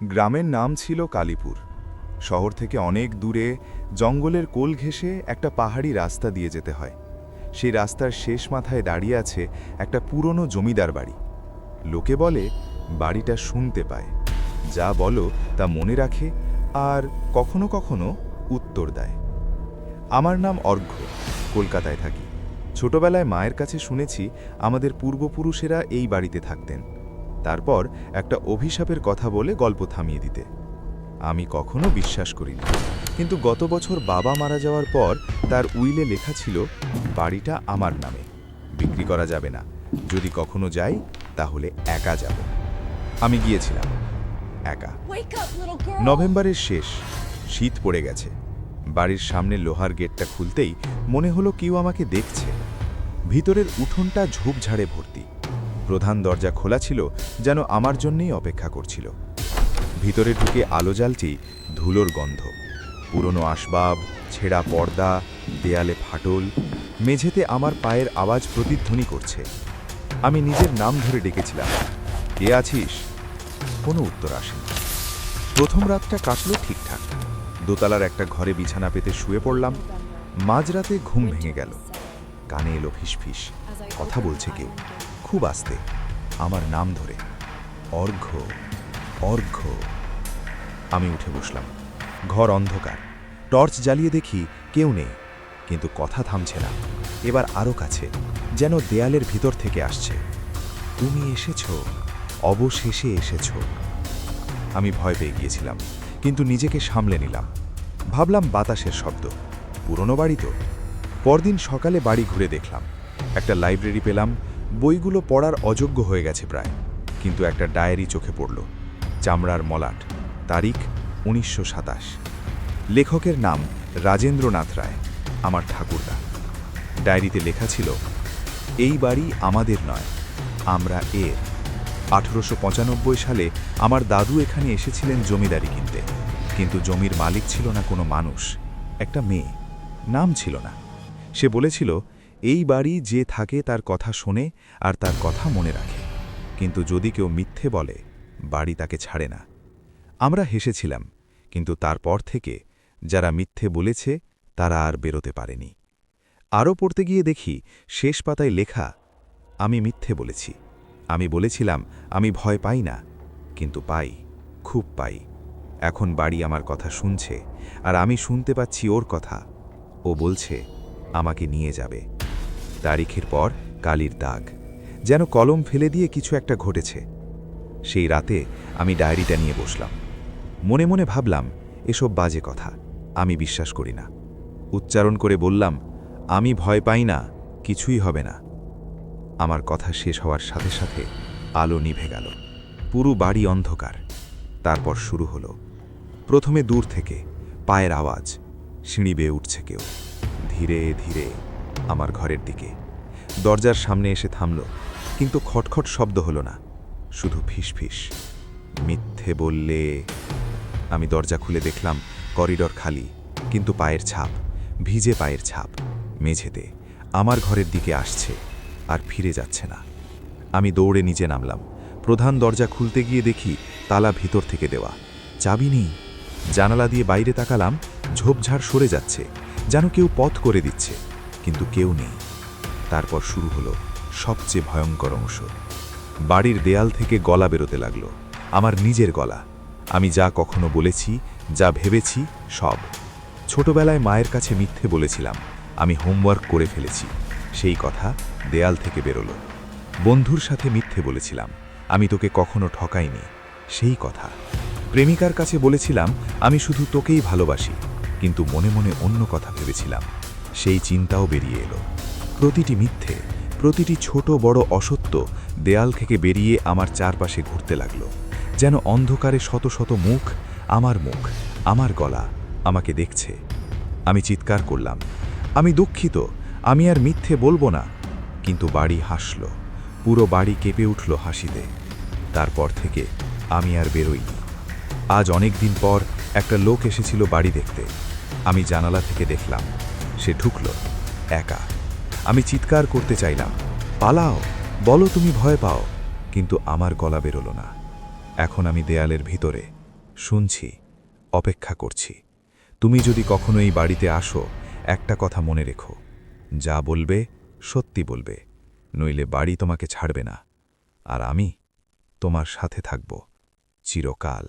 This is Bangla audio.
গ্রামের নাম ছিল কালীপুর। শহর থেকে অনেক দূরে জঙ্গলের কোল ঘেঁষে একটা পাহাড়ি রাস্তা দিয়ে যেতে হয়। সেই রাস্তার শেষ মাথায় দাঁড়িয়ে আছে একটা পুরনো জমিদার বাড়ি। লোকে বলে বাড়িটা শুনতে পায়, যা বলো তা মনে রাখে, আর কখনো কখনো উত্তর দেয়। আমার নাম অর্ঘ্য, কলকাতায় থাকি। ছোটবেলায় মায়ের কাছে শুনেছি আমাদের পূর্বপুরুষেরা এই বাড়িতে থাকতেন। তারপর একটা অভিশাপের কথা বলে গল্প থামিয়ে দিতে। আমি কখনো বিশ্বাস করিনি, কিন্তু গত বছর বাবা মারা যাওয়ার পর তার উইলে লেখা ছিল বাড়িটা আমার নামে, বিক্রি করা যাবে না, যদি কখনো যাই তাহলে একা যাব। আমি গিয়েছিলাম একা। নভেম্বরের শেষ, শীত পড়ে গেছে। বাড়ির সামনে লোহার গেটটা খুলতেই মনে হলো কেউ আমাকে দেখছে। ভিতরের উঠোনটা ঝোপঝাড়ে ভর্তি। প্রধান দরজা খোলা ছিল, যেন আমার জন্যই অপেক্ষা করছিল। ভিতরে ঢুকে আলো জ্বালতেই ধুলোর গন্ধ, পুরনো আসবাব, ছেঁড়া পর্দা, দেয়ালে ফাটল, মেঝেতে আমার পায়ের আওয়াজ প্রতিধ্বনি করছে। আমি নিজের নাম ধরে ডেকেছিলাম, কে আছিস? কোনো উত্তর আসেনি। প্রথম রাতটা কাটল ঠিকঠাক। দোতলার একটা ঘরে বিছানা পেতে শুয়ে পড়লাম। মাঝরাতে ঘুম ভেঙে গেল। কানে এলো ফিসফিস, কথা বলছে কেউ, খুব আস্তে, আমার নাম ধরে, অর্ঘ্য, অর্ঘ্য। আমি উঠে বসলাম। ঘর অন্ধকার। টর্চ জ্বালিয়ে দেখি কেউ নেই, কিন্তু কথা থামছে না। এবার আরও কাছে, যেন দেয়ালের ভিতর থেকে আসছে। তুমি এসেছ, অবশেষে এসেছ। আমি ভয় পেয়ে গিয়েছিলাম, কিন্তু নিজেকে সামলে নিলাম। ভাবলাম বাতাসের শব্দ, পুরনো বাড়ি তো। পরদিন সকালে বাড়ি ঘুরে দেখলাম একটা লাইব্রেরি পেলাম। বইগুলো পড়ার অযোগ্য হয়ে গেছে প্রায়, কিন্তু একটা ডায়েরি চোখে পড়ল। চামড়ার মলাট, তারিখ 1927। লেখকের নাম রাজেন্দ্রনাথ রায়, আমার ঠাকুরদা। ডায়েরিতে লেখা ছিল, এই বাড়ি আমাদের নয়, আমরা এর। 1895 সালে আমার দাদু এখানে এসেছিলেন জমিদারি কিনতে, কিন্তু জমির মালিক ছিল না কোনো মানুষ, একটা মেয়ে, নাম ছিল না। সে বলেছিল, এই বাড়ি যে থাকে তার কথা শোনে আর তার কথা মনে রাখে, কিন্তু যদি কেউ মিথ্যে বলে বাড়ি তাকে ছাড়ে না। আমরা হেসেছিলাম, কিন্তু তারপর থেকে যারা মিথ্যে বলেছে তারা আর বেরোতে পারেনি। আরও পড়তে গিয়ে দেখি শেষ পাতায় লেখা, আমি মিথ্যে বলেছি। আমি বলেছিলাম আমি ভয় পাই না, কিন্তু পাই, খুব পাই। এখন বাড়ি আমার কথা শুনছে, আর আমি শুনতে পাচ্ছি ওর কথা। ও বলছে আমাকে নিয়ে যাবে। তারিখের পর কালির দাগ, যেন কলম ফেলে দিয়ে কিছু একটা ঘটেছে। সেই রাতে আমি ডায়েরিটা নিয়ে বসলাম। মনে মনে ভাবলাম, এসব বাজে কথা, আমি বিশ্বাস করি না। উচ্চারণ করে বললাম, আমি ভয় পাই না, কিছুই হবে না। আমার কথা শেষ হওয়ার সাথে সাথে আলো নিভে গেল। পুরো বাড়ি অন্ধকার। তারপর শুরু হলো। প্রথমে দূর থেকে পায়ের আওয়াজ, সিঁড়ি বেয়ে উঠছে কেউ, ধীরে ধীরে আমার ঘরের দিকে। দরজার সামনে এসে থামল, কিন্তু খটখট শব্দ হলো না, শুধু ফিসফিস। মিথ্যে বললে। আমি দরজা খুলে দেখলাম করিডর খালি, কিন্তু পায়ের ছাপ, ভিজে পায়ের ছাপ, মেঝেতে, আমার ঘরের দিকে আসছে আর ফিরে যাচ্ছে না। আমি দৌড়ে নিচে নামলাম। প্রধান দরজা খুলতে গিয়ে দেখি তালা ভিতর থেকে দেওয়া, চাবি নেই। জানালা দিয়ে বাইরে তাকালাম, ঝোপঝাড় সরে যাচ্ছে, যেন কেউ পথ করে দিচ্ছে, কিন্তু কেউ নেই। তারপর শুরু হলো সবচেয়ে ভয়ঙ্কর অংশ। বাড়ির দেয়াল থেকে গলা বেরোতে লাগলো, আমার নিজের গলা। আমি যা কখনো বলেছি, যা ভেবেছি, সব। ছোটবেলায় মায়ের কাছে মিথ্যে বলেছিলাম, আমি হোমওয়ার্ক করে ফেলেছি, সেই কথা দেয়াল থেকে বেরোলো। বন্ধুর সাথে মিথ্যে বলেছিলাম, আমি তোকে কখনো ঠকাইনি, সেই কথা। প্রেমিকার কাছে বলেছিলাম আমি শুধু তোকেই ভালোবাসি, কিন্তু মনে মনে অন্য কথা ভেবেছিলাম, সেই চিন্তাও বেরিয়ে এলো। প্রতিটি মিথ্যে, প্রতিটি ছোট বড় অসত্য দেয়াল থেকে বেরিয়ে আমার চারপাশে ঘুরতে লাগলো, যেন অন্ধকারে শত শত মুখ, আমার গলা আমাকে দেখছে। আমি চিৎকার করলাম, আমি দুঃখিত, আমি আর মিথ্যে বলবো না। কিন্তু বাড়ি হাসল, পুরো বাড়ি কেঁপে উঠল হাসিতে। তারপর থেকে আমি আর বেরোইনি। আজ অনেক দিন পর একটা লোক এসেছিল বাড়ি দেখতে। আমি জানালা থেকে দেখলাম, সে ঢুকল একা। আমি চিৎকার করতে চাইলাম, পালাও, বলো তুমি ভয় পাও, কিন্তু আমার গলা বেরোলো না। এখন আমি দেয়ালের ভিতরে, শুনছি, অপেক্ষা করছি। তুমি যদি কখনো এই বাড়িতে আসো, একটা কথা মনে রেখো, যা বলবে সত্যি বলবে, নইলে বাড়ি তোমাকে ছাড়বে না। আর আমি তোমার সাথে থাকব চিরকাল।